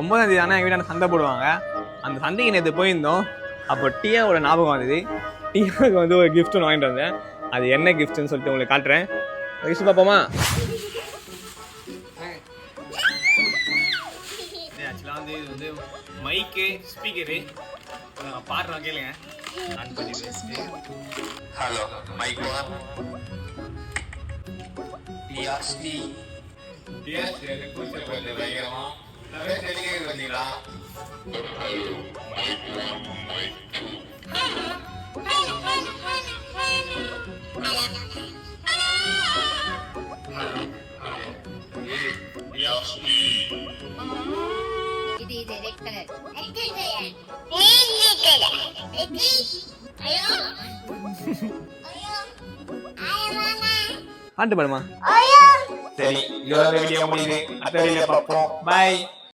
9ஆம் தேதி ஆனால் எங்கள் வீட்டான சந்தை போடுவாங்க. அந்த சந்தைக்கு நேற்று போயிருந்தோம். அப்போ டியாவோட ஞாபகம் வந்தது. டியாவுக்கு வந்து ஒரு கிஃப்ட் ஒன்று வாங்கிட்டு வந்தேன். அது என்ன கிஃப்ட்னு சொல்லிட்டு உங்களுக்கு காட்டுறேன். கிஃப்ட் பார்ப்போமா? ஆக்சுவலாக வந்து இது வந்து மைக்கு ஸ்பீக்கரு பாடுறோம் கேளுங்க. ஹலோ மைக் டிஆர்சி டிஆர்சி கொஞ்சம் கொஞ்சம் பயங்கரமா நிறைய டெலிகேட் பண்ணீங்களா? இது ரெட் கலர் பாட்டு பாடுமா? சரி, இதோட வீடியோ முடியுது. அடுத்த வீடியோல பார்ப்போம். பாய்.